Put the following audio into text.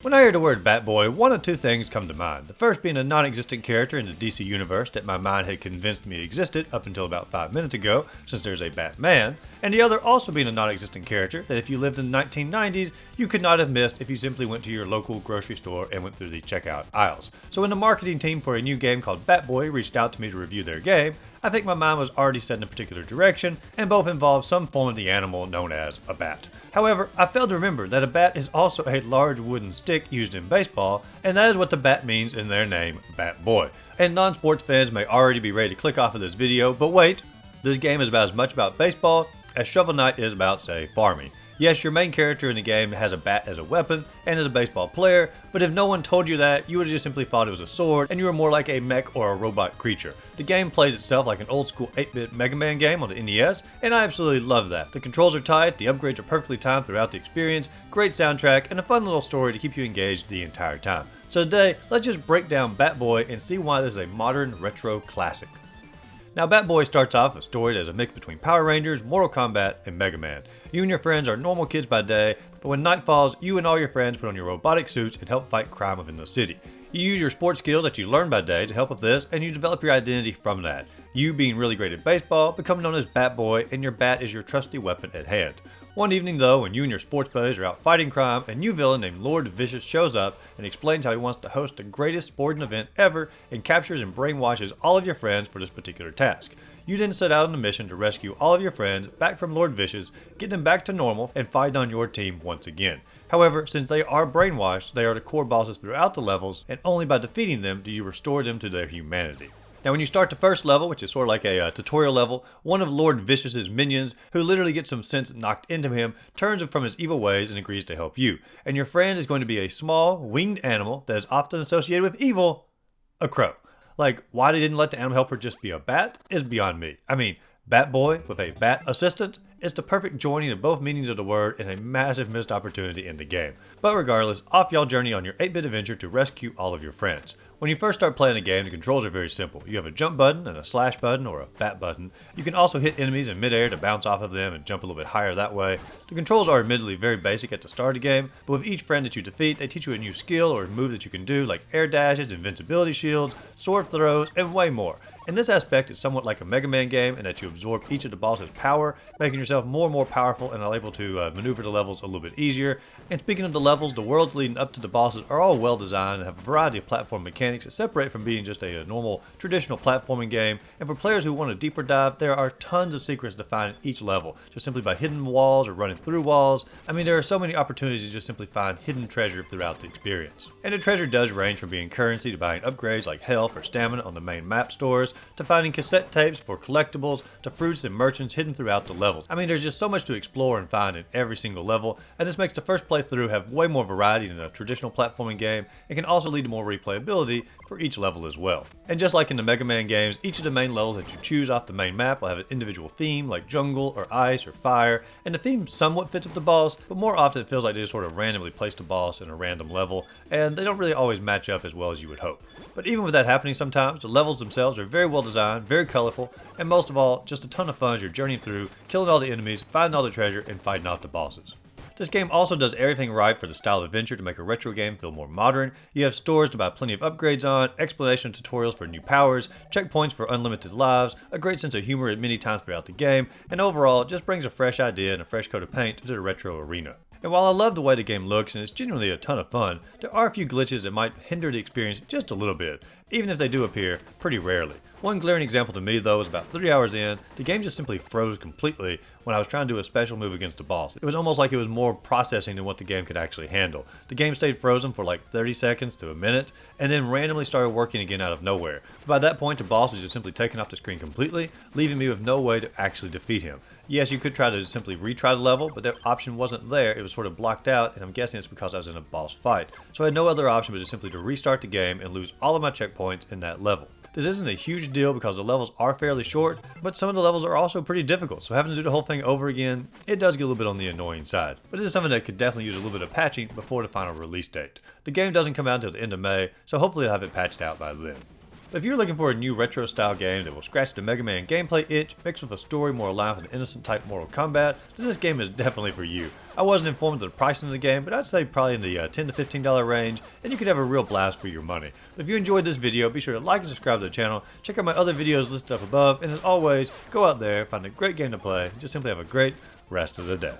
When I hear the word Batboy, one of two things come to mind. The first being a non-existent character in the DC universe that my mind had convinced me existed up until about 5 minutes ago, since there's a Batman, and the other also being a non-existent character that if you lived in the 1990s, you could not have missed if you simply went to your local grocery store and went through the checkout aisles. So when the marketing team for a new game called Batboy reached out to me to review their game, I think my mind was already set in a particular direction, and both involved some form of the animal known as a bat. However, I failed to remember that a bat is also a large wooden stick used in baseball, and that is what the bat means in their name, Batboy. And non-sports fans may already be ready to click off of this video, but wait, this game is about as much about baseball as Shovel Knight is about, say, farming. Yes, your main character in the game has a bat as a weapon and is a baseball player, but if no one told you that, you would have just simply thought it was a sword and you were more like a mech or a robot creature. The game plays itself like an old school 8-bit Mega Man game on the NES, and I absolutely love that. The controls are tight, the upgrades are perfectly timed throughout the experience, great soundtrack, and a fun little story to keep you engaged the entire time. So today, let's just break down Batboy and see why this is a modern retro classic. Now, Batboy starts off a story that is a mix between Power Rangers, Mortal Kombat, and Mega Man. You and your friends are normal kids by day, but when night falls, you and all your friends put on your robotic suits and help fight crime within the city. You use your sports skills that you learn by day to help with this, and you develop your identity from that. You, being really great at baseball, become known as Batboy, and your bat is your trusty weapon at hand. One evening though, when you and your sports buddies are out fighting crime, a new villain named Lord Vicious shows up and explains how he wants to host the greatest sporting event ever and captures and brainwashes all of your friends for this particular task. You then set out on a mission to rescue all of your friends back from Lord Vicious, get them back to normal, and fight on your team once again. However, since they are brainwashed, they are the core bosses throughout the levels, and only by defeating them do you restore them to their humanity. Now when you start the first level, which is sort of like a tutorial level, one of Lord Vicious's minions, who literally gets some sense knocked into him, turns him from his evil ways and agrees to help you. And your friend is going to be a small, winged animal that is often associated with evil, a crow. Like, why they didn't let the animal helper just be a bat is beyond me. I mean, Batboy with a bat assistant is the perfect joining of both meanings of the word and a massive missed opportunity in the game. But regardless, off y'all journey on your 8-bit adventure to rescue all of your friends. When you first start playing the game, the controls are very simple. You have a jump button and a slash button or a bat button. You can also hit enemies in midair to bounce off of them and jump a little bit higher that way. The controls are admittedly very basic at the start of the game, but with each friend that you defeat, they teach you a new skill or move that you can do, like air dashes, invincibility shields, sword throws, and way more. In this aspect, it's somewhat like a Mega Man game in that you absorb each of the boss's power, making yourself more and more powerful and are able to maneuver the levels a little bit easier. And speaking of the levels, the worlds leading up to the bosses are all well designed and have a variety of platform mechanics that separate from being just a normal traditional platforming game. And for players who want a deeper dive, there are tons of secrets to find in each level, just simply by hitting walls or running through walls. I mean, there are so many opportunities to just simply find hidden treasure throughout the experience. And the treasure does range from being currency to buying upgrades like health or stamina on the main map stores, to finding cassette tapes for collectibles, to fruits and merchants hidden throughout the levels. I mean, there's just so much to explore and find in every single level, and this makes the first playthrough have way more variety than a traditional platforming game. It can also lead to more replayability for each level as well. And just like in the Mega Man games, each of the main levels that you choose off the main map will have an individual theme like jungle or ice or fire, and the theme somewhat fits with the boss, but more often it feels like they just sort of randomly place the boss in a random level, and they don't really always match up as well as you would hope. But even with that happening sometimes, the levels themselves are very well designed, very colorful, and most of all, just a ton of fun as you're journeying through, killing all the enemies, finding all the treasure, and fighting off the bosses. This game also does everything right for the style of adventure to make a retro game feel more modern. You have stores to buy plenty of upgrades on, explanation tutorials for new powers, checkpoints for unlimited lives, a great sense of humor at many times throughout the game, and overall, it just brings a fresh idea and a fresh coat of paint to the retro arena. And while I love the way the game looks and it's genuinely a ton of fun, there are a few glitches that might hinder the experience just a little bit, even if they do appear pretty rarely. One glaring example to me though was about 3 hours in, the game just simply froze completely when I was trying to do a special move against the boss. It was almost like it was more processing than what the game could actually handle. The game stayed frozen for like 30 seconds to a minute, and then randomly started working again out of nowhere. But by that point the boss was just simply taken off the screen completely, leaving me with no way to actually defeat him. Yes, you could try to simply retry the level, but that option wasn't there. It was sort of blocked out, and I'm guessing it's because I was in a boss fight. So I had no other option but just simply to restart the game and lose all of my checkpoints in that level. This isn't a huge deal because the levels are fairly short, but some of the levels are also pretty difficult, so having to do the whole thing over again, it does get a little bit on the annoying side. But it is something that could definitely use a little bit of patching before the final release date. The game doesn't come out until the end of May, so hopefully I'll have it patched out by then. But if you're looking for a new retro style game that will scratch the Mega Man gameplay itch, mixed with a story more aligned with an innocent type Mortal Kombat, then this game is definitely for you. I wasn't informed of the pricing of the game, but I'd say probably in the $10 to $15 range, and you could have a real blast for your money. But if you enjoyed this video, be sure to like and subscribe to the channel, check out my other videos listed up above, and as always, go out there, find a great game to play, and just simply have a great rest of the day.